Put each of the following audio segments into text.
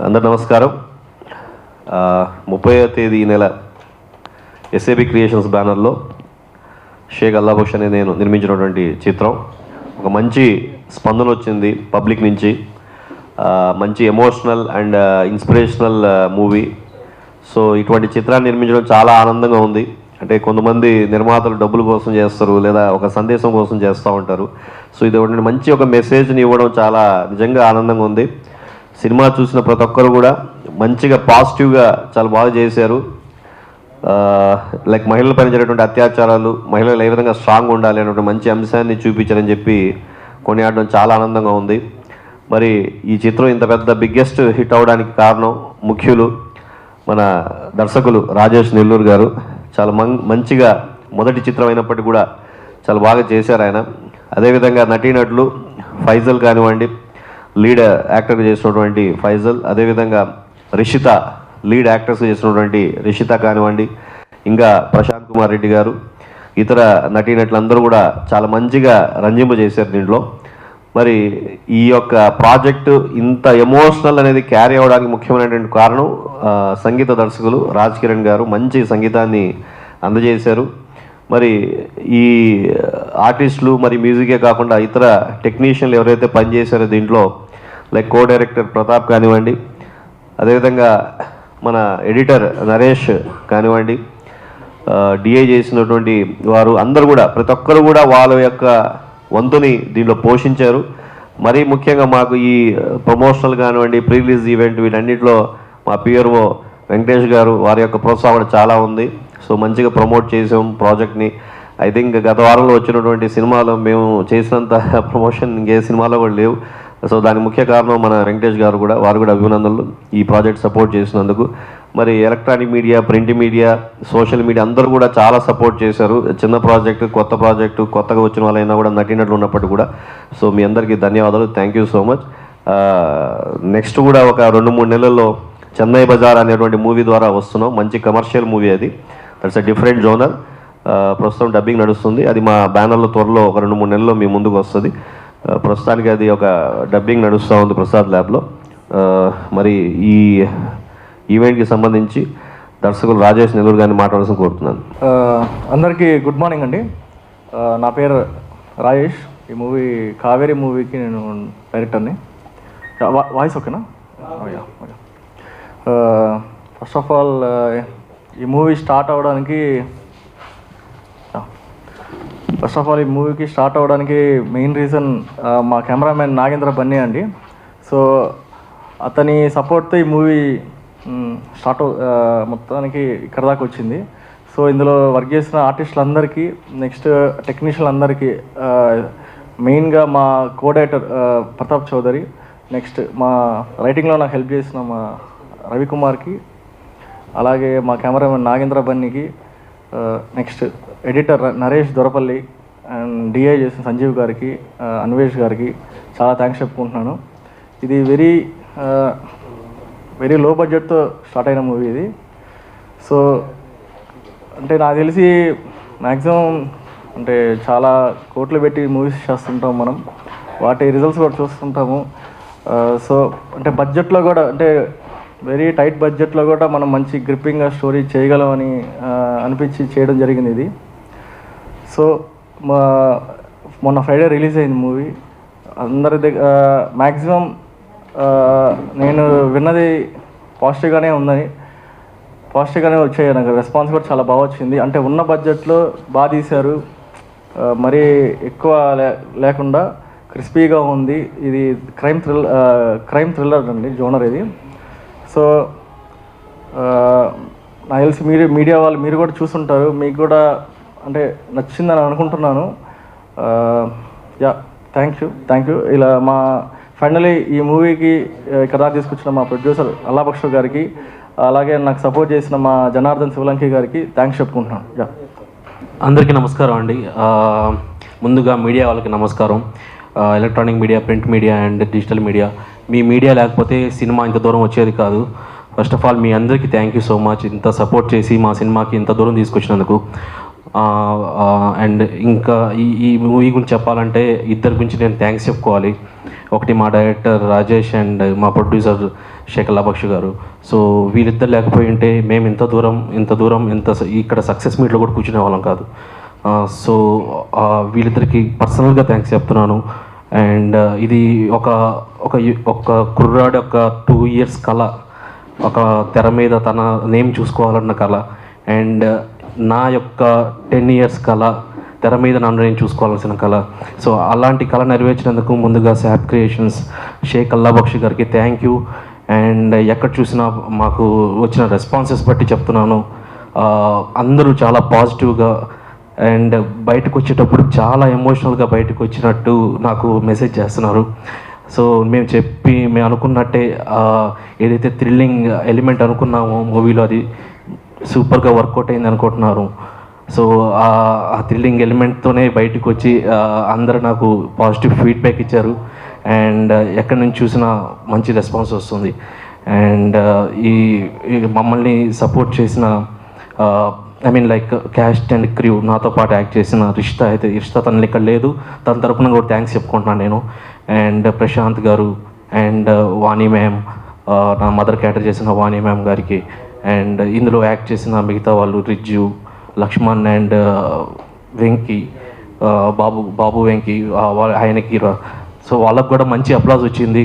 అందరు నమస్కారం. 30వ తేదీ ఈ నెల ఎస్ఏబి క్రియేషన్స్ బ్యానర్లో షేక్ అల్లాబక్ష్ అనే నేను నిర్మించినటువంటి చిత్రం ఒక మంచి స్పందన వచ్చింది పబ్లిక్ నుంచి. మంచి emotional and inspirational movie. So ఇటువంటి చిత్రాన్ని నిర్మించడం చాలా ఆనందంగా ఉంది. అంటే కొంతమంది నిర్మాతలు డబ్బుల కోసం చేస్తారు, లేదా ఒక సందేశం కోసం చేస్తూ ఉంటారు. సో ఇది ఒకటి మంచి ఒక మెసేజ్ని ఇవ్వడం చాలా నిజంగా ఆనందంగా ఉంది. సినిమా చూసిన ప్రతి ఒక్కరు కూడా మంచిగా పాజిటివ్గా చాలా బాగా చేశారు. లైక్ మహిళల పైన జరిగినటువంటి అత్యాచారాలు, మహిళలు ఏ విధంగా స్ట్రాంగ్ ఉండాలి అనేటువంటి మంచి అంశాన్ని చూపించారని చెప్పి కొనియాడడం చాలా ఆనందంగా ఉంది. మరి ఈ చిత్రం ఇంత పెద్ద బిగ్గెస్ట్ హిట్ అవడానికి కారణం ముఖ్యులు మన దర్శకులు రాజేష్ నెల్లూరు గారు. చాలా మంచిగా మొదటి చిత్రం అయినప్పటికీ కూడా చాలా బాగా చేశారు ఆయన. అదేవిధంగా నటీనటులు ఫైజల్ కానివ్వండి, లీడ్ యాక్టర్గా చేసినటువంటి ఫైజల్, అదేవిధంగా రిషిత లీడ్ యాక్టర్స్ చేసినటువంటి రిషిత కానివ్వండి, ఇంకా ప్రశాంత్ కుమార్ రెడ్డి గారు, ఇతర నటీనటులందరూ కూడా చాలా మంచిగా రంజింపజేశారు దీంట్లో. మరి ఈ యొక్క ప్రాజెక్టు ఇంత ఎమోషనల్ అనేది క్యారీ అవ్వడానికి ముఖ్యమైనటువంటి కారణం సంగీత దర్శకులు రాజ్ కిరణ్ గారు మంచి సంగీతాన్ని అందజేశారు. మరి ఈ ఆర్టిస్టులు మరి మ్యూజికే కాకుండా ఇతర టెక్నీషియన్లు ఎవరైతే పనిచేశారో దీంట్లో లైక్ కో డైరెక్టర్ ప్రతాప్ కానివ్వండి, అదేవిధంగా మన ఎడిటర్ నరేష్ కానివ్వండి, డిఐ చేసినటువంటి వారు అందరూ కూడా ప్రతి ఒక్కరు కూడా వాళ్ళ యొక్క వంతుని దీంట్లో పోషించారు. మరీ ముఖ్యంగా మాకు ఈ ప్రమోషనల్ కానివ్వండి, ప్రీ రిలీజ్ ఈవెంట్ వీటన్నిటిలో మా పిఆర్ఓ వెంకటేష్ గారు వారి యొక్క ప్రోత్సాహం చాలా ఉంది. సో మంచిగా ప్రమోట్ చేసాం ప్రాజెక్ట్ని. ఐ థింక్ గత వారంలో వచ్చినటువంటి సినిమాలో మేము చేసినంత ప్రమోషన్ ఇంకే సినిమాలో కూడా లేవు. సో దానికి ముఖ్య కారణం మన వెంకటేష్ గారు కూడా, వారు కూడా అభినందనలు ఈ ప్రాజెక్ట్ సపోర్ట్ చేసినందుకు. మరి electronic media, print media, social media అందరూ కూడా చాలా సపోర్ట్ చేశారు. చిన్న ప్రాజెక్టు, కొత్త ప్రాజెక్టు, కొత్తగా వచ్చిన వాళ్ళైనా కూడా నటినట్లు ఉన్నప్పటికీ కూడా. సో మీ అందరికీ ధన్యవాదాలు, thank you so much. Next కూడా ఒక 2-3 నెలల్లో చెన్నై బజార్ అనేటువంటి మూవీ ద్వారా వస్తున్నాం. మంచి కమర్షియల్ మూవీ అది. That's a different genre. ప్రస్తుతం డబ్బింగ్ నడుస్తుంది. అది మా బ్యానర్లో త్వరలో ఒక 2-3 నెలల్లో మీ ముందుకు వస్తుంది. ప్రస్తుతానికి అది ఒక డబ్బింగ్ నడుస్తూ ఉంది ప్రసాద్ ల్యాబ్లో. మరి ఈ ఈవెంట్కి సంబంధించి దర్శకులు రాజేష్ నెల్లూరు గారిని మాట్లాడాల్సిన కోరుతున్నాను. అందరికీ గుడ్ మార్నింగ్ అండి. నా పేరు రాజేష్. ఈ మూవీ కావేరీ మూవీకి నేను డైరెక్టర్ని. వాయిస్ ఓకేనా? ఫస్ట్ ఆఫ్ ఆల్ ఈ మూవీ స్టార్ట్ అవ్వడానికి మెయిన్ రీజన్ మా కెమెరామెన్ నాగేంద్ర బన్నీ అండి. సో అతని సపోర్ట్తో ఈ మూవీ మొత్తానికి ఇక్కడ దాకా వచ్చింది. సో ఇందులో వర్క్ చేసిన ఆర్టిస్టులందరికీ, నెక్స్ట్ టెక్నీషియన్లందరికీ, మెయిన్గా మా co director Pratap Chowdary, next మా రైటింగ్లో నాకు హెల్ప్ చేసిన మా రవికుమార్కి, అలాగే మా కెమెరామెన్ నాగేంద్ర బన్నీకి, next editor Naresh Dorapalli and DI చేసిన సంజీవ్ గారికి, అన్వేష్ గారికి చాలా థ్యాంక్స్ చెప్పుకుంటున్నాను. ఇది వెరీ లో బడ్జెట్తో స్టార్ట్ అయిన మూవీ ఇది. సో అంటే నాకు తెలిసి మ్యాక్సిమం అంటే చాలా కోట్లు పెట్టి మూవీస్ చేస్తుంటాం మనం, వాటి రిజల్ట్స్ కూడా చూస్తుంటాము. సో అంటే బడ్జెట్లో కూడా, అంటే వెరీ టైట్ బడ్జెట్లో కూడా మనం మంచి గ్రిప్పింగ్గా స్టోరీ చేయగలమని అనిపించి చేయడం జరిగింది ఇది. సో మొన్న ఫ్రైడే రిలీజ్ అయింది మూవీ. అందరి దగ్గర మ్యాక్సిమం నేను విన్నది పాజిటివ్గానే వచ్చాయి. నాకు రెస్పాన్స్ కూడా చాలా బాగా వచ్చింది. అంటే ఉన్న బడ్జెట్లో బాగా తీశారు, మరీ ఎక్కువ లేకుండా క్రిస్పీగా ఉంది. ఇది క్రైమ్ థ్రిల్లర్ అండి జోనర్ ఇది. సో నాకు తెలిసి మీడియా వాళ్ళు మీరు కూడా చూసుంటారు, మీకు కూడా అంటే నచ్చిందని అనుకుంటున్నాను. Thank you. ఇలా మా ఫైనలీ ఈ మూవీకి ఇక్కడ తీసుకొచ్చిన మా ప్రొడ్యూసర్ అల్లాబక్ష్ గారికి, అలాగే నాకు సపోర్ట్ చేసిన మా జనార్దన్ శివలంకి గారికి థ్యాంక్స్ చెప్పుకుంటున్నాను. అందరికీ నమస్కారం అండి. ముందుగా మీడియా వాళ్ళకి నమస్కారం. Electronic media, print media and digital media, me media లేకపోతే సినిమా ఇంత దూరం వచ్చేది కాదు. ఫస్ట్ ఆఫ్ ఆల్ మీ అందరికీ థ్యాంక్ యూ సో మచ్, ఇంత సపోర్ట్ చేసి మా సినిమాకి ఇంత దూరం తీసుకొచ్చినందుకు. అండ్ ఇంకా ఈ మూవీ గురించి చెప్పాలంటే ఇద్దరి గురించి నేను థ్యాంక్స్ చెప్పుకోవాలి. ఒకటి మా డైరెక్టర్ రాజేష్ అండ్ మా ప్రొడ్యూసర్ షేక్ అల్లాబక్ష్ గారు. సో వీళ్ళిద్దరు లేకపోయి ఉంటే మేము ఇంత దూరం ఇక్కడ సక్సెస్ మీట్లో కూడా కూర్చునే వాళ్ళం కాదు. సో వీళ్ళిద్దరికి పర్సనల్గా థ్యాంక్స్ చెప్తున్నాను. అండ్ ఇది ఒక కుర్రాడి ఒక 2 years కళ, ఒక తెర మీద తన నేమ్ చూసుకోవాలన్న కళ, అండ్ నా యొక్క 10 years కళ, తెర మీద నన్ను నేను చూసుకోవాల్సిన కళ. సో అలాంటి కళ నెరవేర్చినందుకు ముందుగా శాప్ క్రియేషన్స్ షేక్ అల్లాబక్ష్ గారికి థ్యాంక్ యూ. అండ్ ఎక్కడ చూసినా మాకు వచ్చిన రెస్పాన్సెస్ బట్టి చెప్తున్నాను, అందరూ చాలా పాజిటివ్గా అండ్ బయటకు వచ్చేటప్పుడు చాలా ఎమోషనల్గా బయటకు వచ్చినట్టు నాకు మెసేజ్ చేస్తున్నారు. సో మేము అనుకున్నట్టే ఏదైతే థ్రిల్లింగ్ ఎలిమెంట్ అనుకున్నామో మూవీలో అది సూపర్గా వర్కౌట్ అయింది అనుకుంటున్నారు. సో ఆ థ్రిల్లింగ్ ఎలిమెంట్తోనే బయటకు వచ్చి అందరూ నాకు పాజిటివ్ ఫీడ్బ్యాక్ ఇచ్చారు. అండ్ ఎక్కడి నుంచి చూసినా మంచి రెస్పాన్స్ వస్తుంది. అండ్ ఈ మమ్మల్ని సపోర్ట్ చేసిన లైక్ క్యాస్ట్ అండ్ క్రూ, నాతో పాటు యాక్ట్ చేసిన రిష్తా తనని ఇక్కడ లేదు, తన తరపున కూడా థ్యాంక్స్ చెప్పుకుంటున్నాను నేను. అండ్ ప్రశాంత్ గారు అండ్ వాణి మ్యామ్, నా మదర్ క్యాటర్ చేసిన వాణి మ్యామ్ గారికి, అండ్ ఇందులో యాక్ట్ చేసిన మిగతా వాళ్ళు రిజ్జు, లక్ష్మణ్ అండ్ వెంకీ, బాబు వెంకీ, ఆయనకి. సో వాళ్ళకు కూడా మంచి అప్లాజ్ వచ్చింది.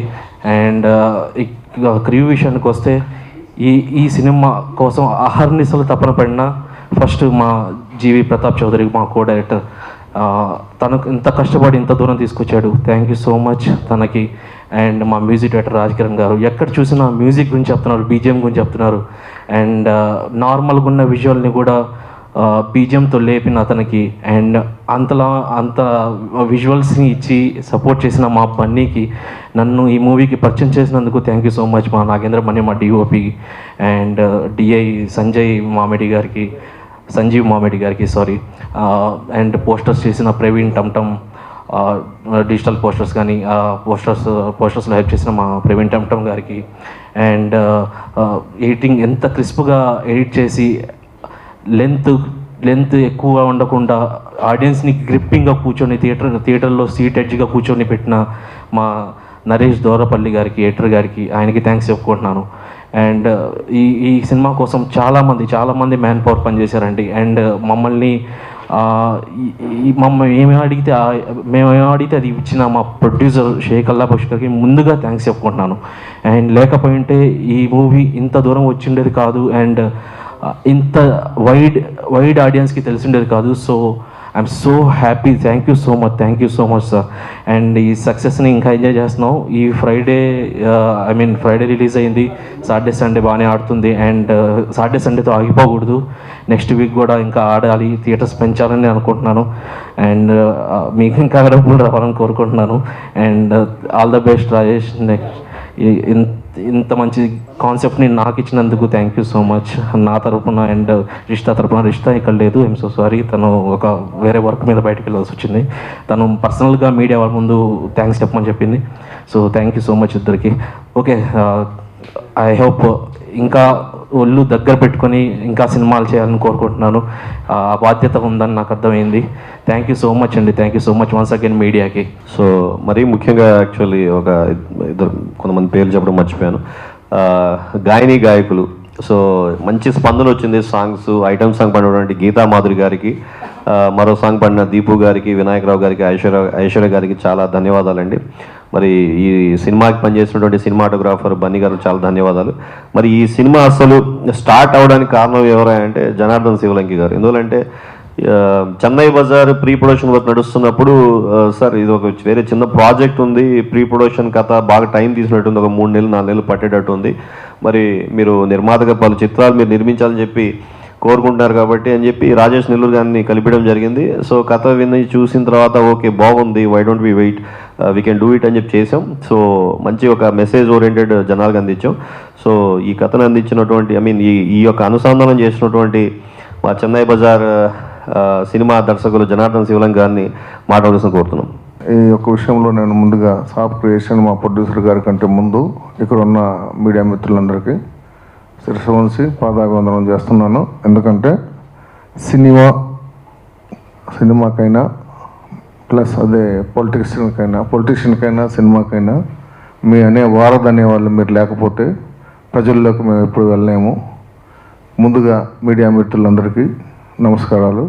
అండ్ క్రూ విషయానికి వస్తే ఈ సినిమా కోసం అహర్నిశలు తపన పడిన ఫస్ట్ మా జీవి ప్రతాప్ చౌదరి, మా కో డైరెక్టర్, తను ఇంత కష్టపడి ఇంత దూరం తీసుకొచ్చాడు. థ్యాంక్ యూ సో మచ్ తనకి. అండ్ మా మ్యూజిక్ డైరెక్టర్ రాజ్ కిరణ్ గారు, ఎక్కడ చూసినా మ్యూజిక్ గురించి చెప్తున్నారు, బీజిఎం గురించి చెప్తున్నారు. అండ్ నార్మల్గా ఉన్న విజువల్ని కూడా బీజిఎంతో లేపిన అతనికి, అండ్ అంత విజువల్స్ని ఇచ్చి సపోర్ట్ చేసిన మా బన్నీకి, నన్ను ఈ మూవీకి పరిచయం చేసినందుకు థ్యాంక్ యూ సో మచ్ మా నాగేంద్ర మణి, మా డిఓపి, అండ్ డిఐ సంజీవ్ మామిడి గారికి సారీ. అండ్ పోస్టర్స్ చేసిన ప్రవీణ్ టమ్టమ్, డిజిటల్ పోస్టర్స్ కానీ పోస్టర్స్లో హెల్ప్ చేసిన మా ప్రవీణ్ టమ్టమ్ గారికి. అండ్ ఎడిటింగ్ ఎంత క్రిస్ప్గా ఎడిట్ చేసి లెంత్ ఎక్కువ ఉండకుండా ఆడియన్స్ని గ్రిప్పింగ్గా కూర్చొని థియేటర్లో సీట్ ఎడ్జ్గా కూర్చొని పెట్టిన మా నరేష్ దోరపల్లి గారికి, ఎడిటర్ గారికి, ఆయనకి థ్యాంక్స్ చెప్పుకుంటున్నాను. అండ్ ఈ సినిమా కోసం చాలామంది మ్యాన్ పవర్ పనిచేశారండి. అండ్ మమ్మల్ని ఏమేమి అడిగితే అది ఇచ్చిన మా ప్రొడ్యూసర్ షేక్ అల్లాబక్ష్ గారికి ముందుగా థ్యాంక్స్ చెప్పుకుంటున్నాను. అండ్ లేకపోయింటే ఈ మూవీ ఇంత దూరం వచ్చిండేది కాదు, అండ్ ఇంత వైడ్ ఆడియన్స్కి తెలిసిండేది కాదు. So I'm so happy. Thank you so much sir. And ఈ సక్సెస్ని ఇంకా ఎంజాయ్ చేస్తున్నాం. ఈ ఫ్రైడే రిలీజ్ అయింది, సాటర్డే సండే బాగానే ఆడుతుంది. అండ్ సాటర్డే సండేతో ఆగిపోకూడదు, నెక్స్ట్ వీక్ కూడా ఇంకా ఆడాలి, థియేటర్స్ పెంచాలని అనుకుంటున్నాను. అండ్ మీకు ఇంకా డబ్బులు రావాలని కోరుకుంటున్నాను. And all the best Rajesh. Next ఇంత మంచి కాన్సెప్ట్ని నాకు ఇచ్చినందుకు థ్యాంక్ యూ సో మచ్ నా తరపున. అండ్ రిష్తా ఇక్కడ లేదు, ఐఎమ్ సో సారీ, తను ఒక వేరే వర్క్ మీద బయటకు వెళ్ళాల్సి వచ్చింది. తను పర్సనల్గా మీడియా వాళ్ళ ముందు థ్యాంక్స్ చెప్పమని చెప్పింది. So thank you so much ఇద్దరికి. ఓకే, ఐ హోప్ ఇంకా ఒళ్ళు దగ్గర పెట్టుకొని ఇంకా సినిమాలు చేయాలని కోరుకుంటున్నాను. ఆ బాధ్యత ఉందని నాకు అర్థమైంది. థ్యాంక్ యూ సో మచ్ అండి. Thank you so much once again మీడియాకి. సో మరీ ముఖ్యంగా యాక్చువల్లీ కొంతమంది పేర్లు చెప్పడం మర్చిపోయాను. గాయకులు, సో మంచి స్పందన వచ్చింది. సాంగ్స్ ఐటమ్ సాంగ్ పడినటువంటి గీతా మాధురి గారికి, మరో సాంగ్ పడిన దీపు గారికి, వినాయకరావు గారికి, ఐశ్వర్య గారికి చాలా ధన్యవాదాలండి. మరి ఈ సినిమాకి పనిచేసినటువంటి సినిమాటోగ్రాఫర్ బన్నీ గారు చాలా ధన్యవాదాలు. మరి ఈ సినిమా అసలు స్టార్ట్ అవడానికి కారణం ఎవరంటే జనార్దన్ శివలంకి గారు. ఎందుకంటే Chennai Bazaar pre production work నడుస్తున్నప్పుడు, సార్ ఇది ఒక వేరే చిన్న ప్రాజెక్ట్ ఉంది, ప్రీ ప్రొడక్షన్ కథ బాగా టైం తీసుకున్నట్టుంది, ఒక 3 నెలలు 4 నెలలు పట్టేటట్టు ఉంది, మరి మీరు నిర్మాతగా పలు చిత్రాలు మీరు నిర్మించాలని చెప్పి కోరుకుంటున్నారు కాబట్టి అని చెప్పి రాజేష్ నెల్లూరు గారిని కలిపడం జరిగింది. సో కథ విని చూసిన తర్వాత ఓకే బాగుంది, why don't we wait, we can do it అని చెప్పి చేసాం. సో మంచి ఒక మెసేజ్ ఓరియంటెడ్ జనాలకు అందించాం. సో ఈ కథను అందించినటువంటి ఈ యొక్క అనుసంధానం చేసినటువంటి మా చెన్నై బజార్ సినిమా దర్శకులు జనార్దన్ శివలంకి గారిని మాట్లాడాల్సిన కోరుతున్నాం. ఈ యొక్క విషయంలో నేను ముందుగా సాఫ్ క్రియేషన్ మా ప్రొడ్యూసర్ గారి కంటే ముందు ఇక్కడ ఉన్న మీడియా మిత్రులందరికీ శిరస్సు వంచి పాదాభివందనం చేస్తున్నాను. ఎందుకంటే సినిమాకైనా ప్లస్ అదే పొలిటీషియన్కైనా సినిమాకైనా మీ వారధి అనేవాళ్ళు మీరు లేకపోతే ప్రజల్లోకి మేము ఎప్పుడు వెళ్ళలేము. ముందుగా మీడియా మిత్రులందరికీ నమస్కారాలు.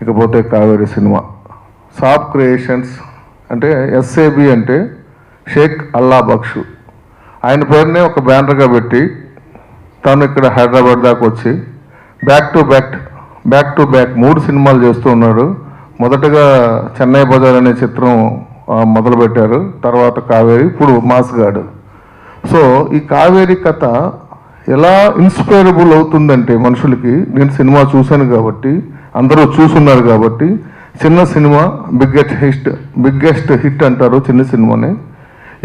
ఇకపోతే కావేరి సినిమా సాప్ క్రియేషన్స్ అంటే ఎస్ఏబి అంటే షేక్ అల్లా బక్షు, ఆయన పేరునే ఒక బ్యానర్గా పెట్టి తను ఇక్కడ హైదరాబాద్ దాకా వచ్చి బ్యాక్ టు బ్యాక్ 3 సినిమాలు చేస్తూ ఉన్నాడు. మొదటగా చెన్నై బజార్ అనే చిత్రం మొదలుపెట్టారు, తర్వాత కావేరి, ఇప్పుడు మాస్గాడు. సో ఈ కావేరి కథ ఎలా ఇన్స్పైరబుల్ అవుతుందంటే మనుషులకి, నేను సినిమా చూశాను కాబట్టి, అందరూ చూస్తున్నారు కాబట్టి, చిన్న సినిమా బిగ్గెస్ట్ హిట్ అంటారు చిన్న సినిమాని.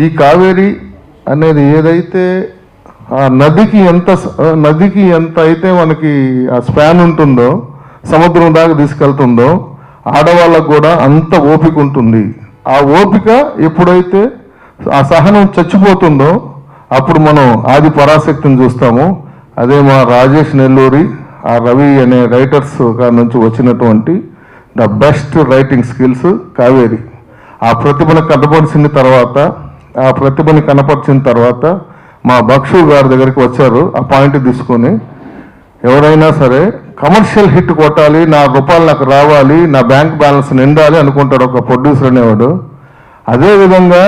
ఈ కావేరి అనేది ఏదైతే ఆ నదికి ఎంత అయితే మనకి ఆ స్పాన్ ఉంటుందో, సముద్రం దాకా తీసుకెళ్తుందో, ఆడవాళ్ళకు కూడా అంత ఓపిక ఉంటుంది. ఆ ఓపిక ఎప్పుడైతే ఆ సహనం చచ్చిపోతుందో అప్పుడు మనం ఆది పరాశక్తిని చూస్తాము. అదే మా రాజేష్ నెల్లూరి, ఆ రవి అనే రైటర్స్ గారి నుంచి వచ్చినటువంటి the best writing skills Kaveri. ఆ ప్రతిభను కనపరిచిన తర్వాత మా బక్షు గారి దగ్గరికి వచ్చారు. ఆ పాయింట్ తీసుకొని ఎవరైనా సరే కమర్షియల్ హిట్ కొట్టాలి, నా రూపాయలు నాకు రావాలి, నా బ్యాంక్ బ్యాలెన్స్ నిండాలి అనుకుంటాడు ఒక ప్రొడ్యూసర్ అనేవాడు. అదేవిధంగా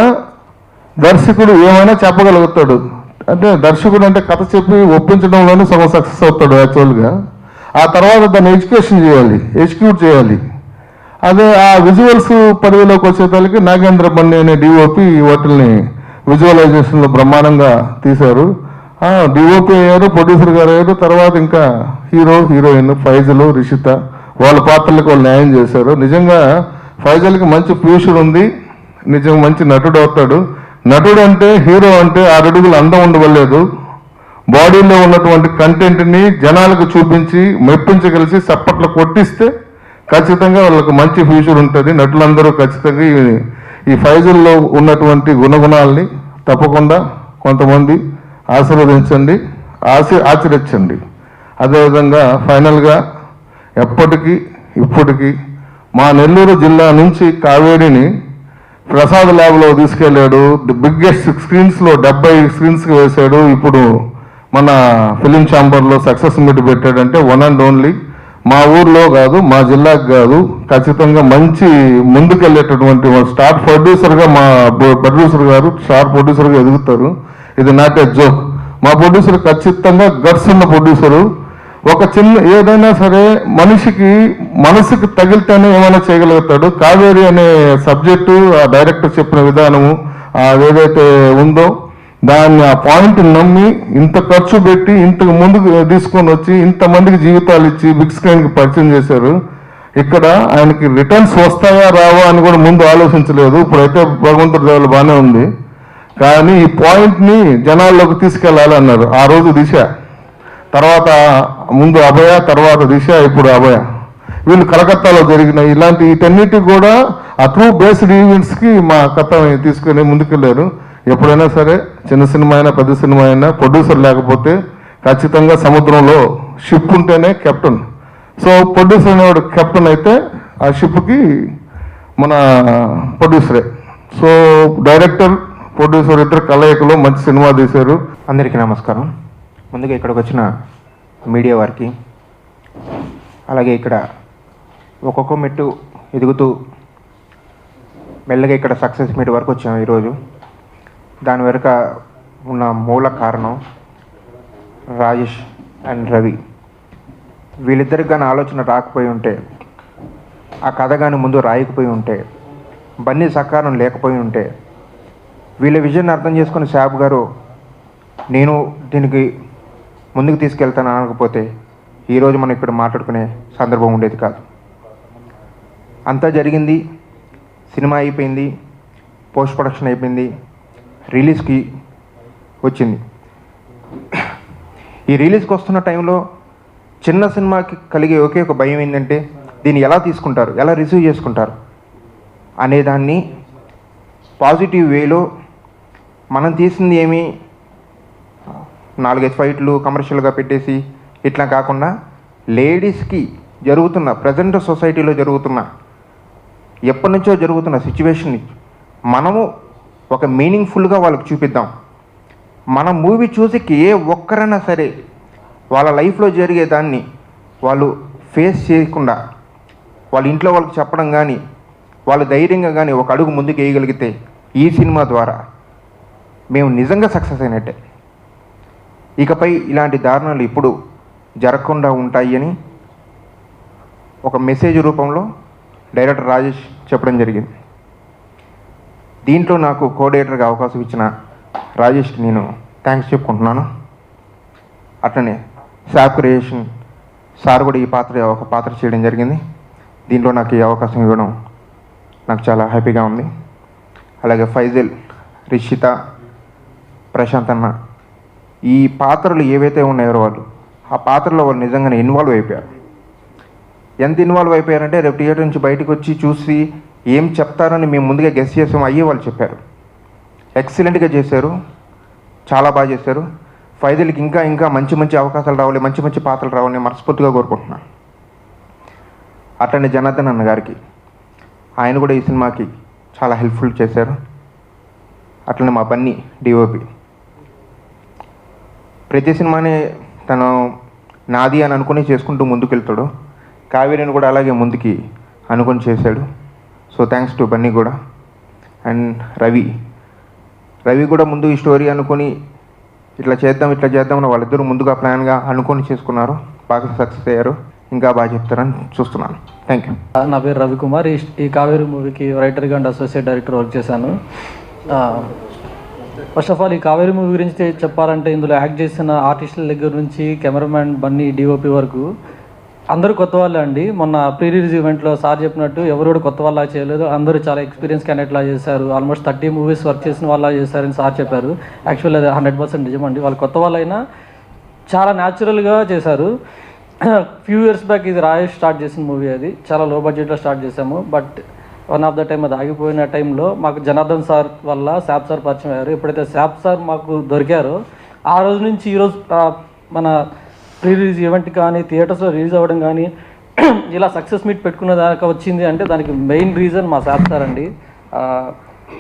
దర్శకుడు ఏమైనా చెప్పగలుగుతాడు. అంటే దర్శకుడు అంటే కథ చెప్పి ఒప్పించడంలోనే సగం సక్సెస్ అవుతాడు యాక్చువల్గా. ఆ తర్వాత దాన్ని ఎగ్జిక్యూట్ చేయాలి. అదే ఆ విజువల్స్ పరిధిలోకి వచ్చేసరికి నాగేంద్ర బన్ని అనే డిఓపి వాటిని విజువలైజేషన్లో బ్రహ్మాండంగా తీశారు. డిఓపి అయ్యారు, ప్రొడ్యూసర్ గారు అయ్యారు. తర్వాత ఇంకా హీరోయిన్ ఫైజల్, రిషిత వాళ్ళ పాత్రలకు వాళ్ళు న్యాయం చేశారు. నిజంగా ఫైజల్కి మంచి ఫ్యూచర్ ఉంది, నిజంగా మంచి నటుడు అవుతాడు. నటుడు అంటే హీరో అంటే 6 అడుగులు అందం ఉండవలేదు, బాడీలో ఉన్నటువంటి కంటెంట్ని జనాలకు చూపించి మెప్పించగలిసి చప్పట్లు కొట్టిస్తే ఖచ్చితంగా వాళ్ళకి మంచి ఫ్యూచర్ ఉంటుంది. నటులందరూ ఖచ్చితంగా ఈ ఫైజల్లో ఉన్నటువంటి గుణగుణాలని తప్పకుండా కొంతమంది ఆశీర్వదించండి, ఆచరించండి. అదేవిధంగా ఫైనల్గా ఇప్పటికీ మా నెల్లూరు జిల్లా నుంచి కావేరిని ప్రసాద్ ల్యాబ్లో తీసుకెళ్ళాడు. బిగ్గెస్ట్ స్క్రీన్స్లో 70 స్క్రీన్స్కి వేశాడు. ఇప్పుడు మన ఫిలిం ఛాంబర్లో సక్సెస్ మీట్ పెట్టాడంటే వన్ అండ్ ఓన్లీ మా ఊర్లో కాదు, మా జిల్లాకు కాదు, ఖచ్చితంగా మంచి ముందుకెళ్ళేటటువంటి స్టార్ ప్రొడ్యూసర్గా మా ప్రొడ్యూసర్ గారు స్టార్ ప్రొడ్యూసర్గా ఎదుగుతారు. ఇది నాట్ ఏ జోక్. మా ప్రొడ్యూసర్ ఖచ్చితంగా గట్స్ ఉన్న ప్రొడ్యూసరు. ఒక చిన్న ఏదైనా సరే మనసుకి తగిలితేనే ఏమైనా చేయగలుగుతాడు. కావేరి అనే సబ్జెక్టు ఆ డైరెక్టర్ చెప్పిన విధానము ఏదైతే ఉందో దాన్ని ఆ పాయింట్ నమ్మి ఇంత ఖర్చు పెట్టి ఇంతకు ముందుకు తీసుకొని వచ్చి ఇంతమందికి జీవితాలు ఇచ్చి బిగ్ స్క్రీన్కి పరిచయం చేశారు. ఇక్కడ ఆయనకి రిటర్న్స్ వస్తాయా రావా అని కూడా ముందు ఆలోచించలేదు. ఇప్పుడైతే భగవంతుడి దేవుళ్ళు బాగానే ఉంది, కానీ ఈ పాయింట్ని జనాల్లోకి తీసుకెళ్ళాలి అన్నారు. ఆ రోజు దిశ, తర్వాత ముందు అభయ, తర్వాత దిశ, ఇప్పుడు అభయ. వీళ్ళు కలకత్తాలో జరిగిన ఇలాంటి వీటన్నిటి కూడా ఆ ట్రూ బేస్డ్ ఈవెంట్స్కి మా కథ తీసుకుని ముందుకెళ్ళారు. ఎప్పుడైనా సరే చిన్న సినిమా అయినా పెద్ద సినిమా అయినా ప్రొడ్యూసర్ లేకపోతే ఖచ్చితంగా సముద్రంలో షిప్ ఉంటేనే కెప్టెన్. సో ప్రొడ్యూసర్ అనేవాడు కెప్టెన్ అయితే ఆ షిప్కి మన ప్రొడ్యూసరే. సో డైరెక్టర్ ప్రొడ్యూసర్ ఇద్దరు కలయికలో మంచి సినిమా తీశారు. అందరికీ నమస్కారం. ముందుగా ఇక్కడికి వచ్చిన మీడియా వారికి, అలాగే ఇక్కడ ఒక్కొక్క మెట్టు ఎదుగుతూ మెల్లగా ఇక్కడ సక్సెస్ మీట్ వరకు వచ్చాము ఈరోజు. దాని వెనుక ఉన్న మూల కారణం రాజేష్ అండ్ రవి. వీళ్ళిద్దరికి కానీ ఆలోచన రాకపోయి ఉంటే, ఆ కథ కానీ ముందు రాయకపోయి ఉంటే, బన్నీ సహకారం లేకపోయి ఉంటే, వీళ్ళ విజన్ అర్థం చేసుకుని శాబ్ గారు నేను దీనికి ముందుకు తీసుకెళ్తాను అనకపోతే ఈరోజు మనం ఇక్కడ మాట్లాడుకునే సందర్భం ఉండేది కాదు. అంతా జరిగింది, సినిమా అయిపోయింది, పోస్ట్ ప్రొడక్షన్ అయిపోయింది, రిలీజ్కి వచ్చింది. ఈ రిలీజ్కి వస్తున్న టైంలో చిన్న సినిమాకి కలిగే ఒకే ఒక భయం ఏంటంటే దీన్ని ఎలా తీసుకుంటారు, ఎలా రిసీవ్ చేసుకుంటారు అనేదాన్ని పాజిటివ్ వేలో మనం తీసింది ఏమి 4-5 ఫైట్లు కమర్షియల్గా పెట్టేసి ఇట్లా కాకుండా లేడీస్కి జరుగుతున్న ప్రజెంట్ సొసైటీలో జరుగుతున్న ఎప్పటి నుంచో జరుగుతున్న సిచ్యువేషన్ని మనము ఒక మీనింగ్ఫుల్గా వాళ్ళకి చూపిద్దాం. మన మూవీ చూసి ఏ ఒక్కరైనా సరే వాళ్ళ లైఫ్లో జరిగేదాన్ని వాళ్ళు ఫేస్ చేయకుండా వాళ్ళ ఇంట్లో వాళ్ళకి చెప్పడం కానీ వాళ్ళు ధైర్యంగా కానీ ఒక అడుగు ముందుకు వేయగలిగితే ఈ సినిమా ద్వారా మేము నిజంగా సక్సెస్ అయినట్టే. ఇకపై ఇలాంటి దారుణాలు ఇప్పుడు జరగకుండా ఉంటాయి అని ఒక మెసేజ్ రూపంలో డైరెక్టర్ రాజేష్ చెప్పడం జరిగింది. దీంట్లో నాకు కోఆర్డినేటర్గా అవకాశం ఇచ్చిన రాజేష్కి నేను థ్యాంక్స్ చెప్పుకుంటున్నాను. అట్లనే శాప్ క్రియేషన్ సార్ కూడా ఒక పాత్ర చేయడం జరిగింది. దీంట్లో నాకు ఈ అవకాశం ఇవ్వడం నాకు చాలా హ్యాపీగా ఉంది. అలాగే ఫైజల్, రిషిత, ప్రశాంత్ అన్న ఈ పాత్రలు ఏవైతే ఉన్నాయో ఆ పాత్రలో వాళ్ళు నిజంగానే ఇన్వాల్వ్ అయిపోయారు. ఎంత ఇన్వాల్వ్ అయిపోయారంటే రేపు థియేటర్ నుంచి బయటకు వచ్చి చూసి ఏం చెప్తారని మేము ముందుగా గెస్ చేసాము, అయ్యే వాళ్ళు చెప్పారు. ఎక్సలెంట్గా చేశారు, చాలా బాగా చేశారు. ఫైజల్కి ఇంకా ఇంకా మంచి మంచి అవకాశాలు రావాలి, మంచి మంచి పాత్రలు రావాలని మనస్ఫూర్తిగా కోరుకుంటున్నాను. అట్లనే జనార్దన్ అన్న గారికి ఆయన కూడా ఈ సినిమాకి చాలా హెల్ప్ఫుల్ చేశారు. అట్లనే మా బన్నీ డిఓపి ప్రతి సినిమాని తను నాది అని అనుకుని చేసుకుంటూ ముందుకు వెళ్తాడు. కావేరిని కూడా అలాగే ముందుకి అనుకొని చేశాడు. సో థ్యాంక్స్ టు బన్నీ కూడా. అండ్ రవి కూడా ముందు ఈ స్టోరీ అనుకొని ఇట్లా చేద్దామని వాళ్ళిద్దరూ ముందుగా ప్లాన్గా అనుకొని చేసుకున్నారు. బాగా సక్సెస్ అయ్యారు. ఇంకా బాగా చెప్తారని చూస్తున్నాను. Thank you. నా పేరు రవికుమార్. ఈ కావేరి మూవీకి రైటర్గా అండ్ అసోసియేట్ డైరెక్టర్ వర్క్ చేశాను. ఫస్ట్ ఆఫ్ ఆల్ ఈ కావేరి మూవీ గురించి చెప్పాలంటే ఇందులో యాక్ట్ చేసిన ఆర్టిస్టుల దగ్గర నుంచి కెమెరామ్యాన్ బన్నీ డిఓపి వరకు అందరూ కొత్త వాళ్ళే అండి. మొన్న ప్రీ రిలీజ్ ఈవెంట్లో సార్ చెప్పినట్టు ఎవరు కూడా కొత్త వాళ్ళ చేయలేదు, అందరూ చాలా ఎక్స్పీరియన్స్ క్యాండిడేట్లా చేశారు. ఆల్మోస్ట్ 30 మూవీస్ వర్క్ చేసిన వాళ్ళ చేశారని సార్ చెప్పారు. యాక్చువల్లీ అది 100% నిజమండి. వాళ్ళు కొత్త వాళ్ళైనా చాలా న్యాచురల్గా చేశారు. ఫ్యూ ఇయర్స్ బ్యాక్ ఇది రాజేష్ స్టార్ట్ చేసిన మూవీ, అది చాలా లో బడ్జెట్లో స్టార్ట్ చేసాము. But one of the time అది ఆగిపోయిన టైంలో మాకు జనార్దన్ సార్ వల్ల శాప్ సార్ పరిచయం అయ్యారు. ఎప్పుడైతే శాప్ సార్ మాకు దొరికారో ఆ రోజు నుంచి ఈరోజు మన ప్రీ రిలీజ్ ఈవెంట్ కానీ థియేటర్స్లో రిలీజ్ అవ్వడం కానీ ఇలా సక్సెస్ మీట్ పెట్టుకున్న దాకా వచ్చింది అంటే దానికి మెయిన్ రీజన్ మా శాప్ సార్ అండి.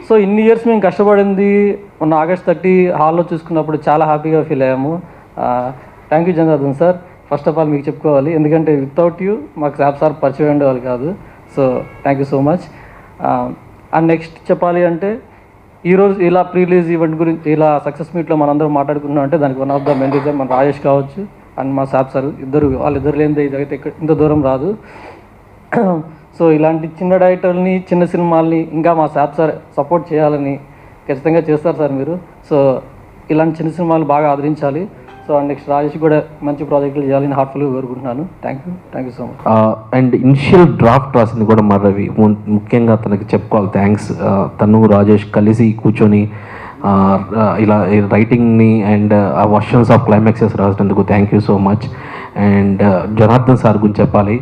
సో ఇన్ని ఇయర్స్ మేము కష్టపడింది మొన్న ఆగస్ట్ 30 హాల్లో చూసుకున్నప్పుడు చాలా హ్యాపీగా ఫీల్ అయ్యాము. Thank you Janardhan sir. First of all మీకు చెప్పుకోవాలి, ఎందుకంటే వితౌట్ యూ మాకు శాప్ సార్ పరిచయం ఉండేవాళ్ళు కాదు. So thank you so much. And next చెప్పాలి అంటే ఈరోజు ఇలా ప్రీ రిలీజ్ ఈవెంట్ గురించి ఇలా సక్సెస్ మీట్లో మనందరం మాట్లాడుకున్నాం అంటే దానికి one of the main reason మన రాజేష్ కావచ్చు అండ్ మా శాప్ సార్. వాళ్ళిద్దరు లేనిదే ఇదైతే ఇంత దూరం రాదు. సో ఇలాంటి చిన్న డైరెక్టర్ని, చిన్న సినిమాల్ని ఇంకా మా శాప్ సార్ సపోర్ట్ చేయాలని ఖచ్చితంగా చేస్తారు సార్ మీరు. సో ఇలాంటి చిన్న సినిమాలు బాగా ఆదరించాలి. సో నెక్స్ట్ రాజేష్ కూడా మంచి ప్రాజెక్టులు చేయాలని హార్ట్ఫుల్గా కోరుకుంటున్నాను. Thank you so much. And initial draft రాసింది కూడా మా రవి. ముఖ్యంగా తనకి చెప్పుకోవాలి థ్యాంక్స్. తను రాజేష్ కలిసి కూర్చొని ఇలా రైటింగ్ని అండ్ ఆ వర్షన్స్ ఆఫ్ క్లైమాక్సెస్ రాసినందుకు thank you so much. And Janardhan sir గురించి చెప్పాలి.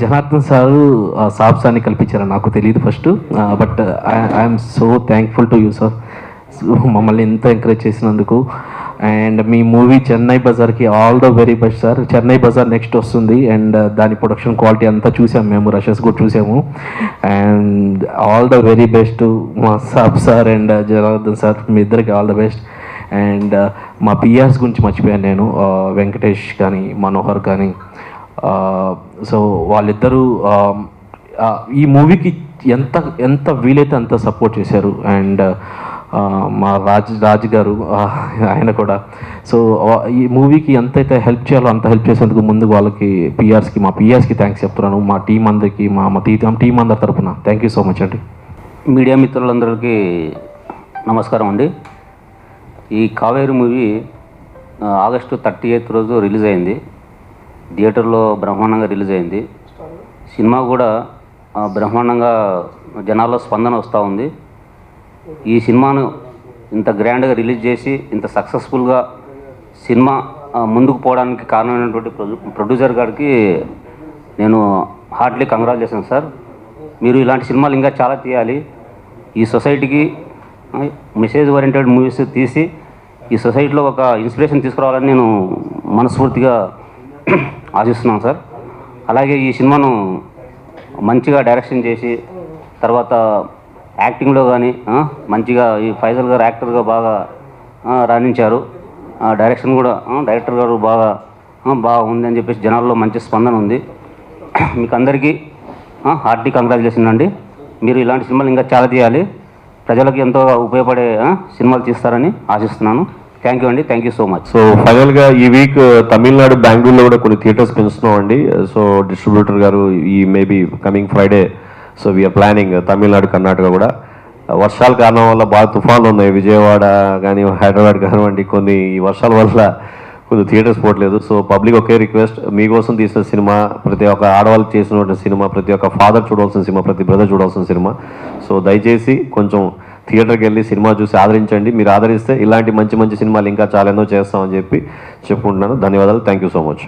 జనార్దన్ సారు సాబ్ సార్ని కల్పించారని నాకు తెలియదు first, but I'm so thankful to you sir, మమ్మల్ని ఎంత ఎంకరేజ్ చేసినందుకు. అండ్ మీ మూవీ చెన్నై బజార్కి all the very best sir. Chennai Bazaar next వస్తుంది అండ్ దాని ప్రొడక్షన్ క్వాలిటీ అంతా చూసాము మేము, రషెస్ కూడా చూసాము. And all the very best మా సాబ్ సార్ అండ్ జనార్దన్ సార్, మీ ఇద్దరికి ఆల్ ద బెస్ట్. అండ్ మా పిఆర్స్ గురించి మర్చిపోయాను నేను, వెంకటేష్ కానీ మనోహర్ కానీ. సో వాళ్ళిద్దరూ ఈ మూవీకి ఎంత వీలైతే అంత సపోర్ట్ చేశారు. అండ్ మా రాజ్ గారు ఆయన కూడా. సో ఈ మూవీకి ఎంతైతే హెల్ప్ చేయాలో అంత హెల్ప్ చేసేందుకు ముందు వాళ్ళకి మా పిఆర్స్కి థ్యాంక్స్ చెప్తున్నాను. మా టీం అందరికీ, మా టీం అందరి తరఫున థ్యాంక్ యూ సో మచ్ అండి. మీడియా మిత్రులందరికీ నమస్కారం అండి. ఈ కావేరి మూవీ ఆగస్టు 30th రోజు రిలీజ్ అయింది. థియేటర్లో బ్రహ్మాండంగా రిలీజ్ అయింది. సినిమా కూడా బ్రహ్మాండంగా జనాల్లో స్పందన వస్తూ ఉంది. ఈ సినిమాను ఇంత గ్రాండ్గా రిలీజ్ చేసి ఇంత సక్సెస్ఫుల్గా సినిమా ముందుకు పోవడానికి కారణమైనటువంటి ప్రొడ్యూసర్ గారికి నేను హార్ట్లీ కంగ్రాచులేషన్ సార్. మీరు ఇలాంటి సినిమాలు ఇంకా చాలా తీయాలి. ఈ సొసైటీకి మెసేజ్ ఓరియంటెడ్ మూవీస్ తీసి ఈ సొసైటీలో ఒక ఇన్స్పిరేషన్ తీసుకురావాలని నేను మనస్ఫూర్తిగా ఆశిస్తున్నాను సార్. అలాగే ఈ సినిమాను మంచిగా డైరెక్షన్ చేసి తర్వాత యాక్టింగ్లో కానీ మంచిగా ఈ ఫైజల్ గారు యాక్టర్గా బాగా రాణించారు. డైరెక్షన్ కూడా డైరెక్టర్ గారు బాగా ఉంది అని చెప్పేసి జనాల్లో మంచి స్పందన ఉంది. మీకు అందరికీ హార్టీ కంగ్రాచులేషన్ అండి. మీరు ఇలాంటి సినిమాలు ఇంకా చాలా తీయాలి, ప్రజలకు ఎంతో ఉపయోగపడే సినిమాలు తీస్తారని ఆశిస్తున్నాను. థ్యాంక్ యూ అండి, thank you so much. So ఫైనల్గా ఈ వీక్ తమిళనాడు, బెంగళూరులో కూడా కొన్ని థియేటర్స్ పెంచుతున్నాం అండి. సో డిస్ట్రిబ్యూటర్ గారు ఈ maybe coming Friday so we are planning Tamil Nadu, Karnataka కూడా. వర్షాల కారణం వల్ల బాగా తుఫాన్లు ఉన్నాయి, విజయవాడ కానీ హైదరాబాద్ కానివ్వండి, కొన్ని ఈ వర్షాల వల్ల కొన్ని థియేటర్స్ పోవట్లేదు. సో పబ్లిక్ ఒకే రిక్వెస్ట్, మీకోసం తీసిన సినిమా, ప్రతి ఒక్క ఆడవాళ్ళు చేసిన సినిమా, ప్రతి ఒక్క ఫాదర్ చూడాల్సిన సినిమా, ప్రతి బ్రదర్ చూడాల్సిన సినిమా. సో దయచేసి కొంచెం థియేటర్కి వెళ్ళి సినిమా చూసి ఆదరించండి. మీరు ఆదరిస్తే ఇలాంటి మంచి మంచి సినిమాలు ఇంకా చాలా ఎన్నో చేస్తామని చెప్పి చెప్పుకుంటున్నాను. ధన్యవాదాలు. Thank you so much.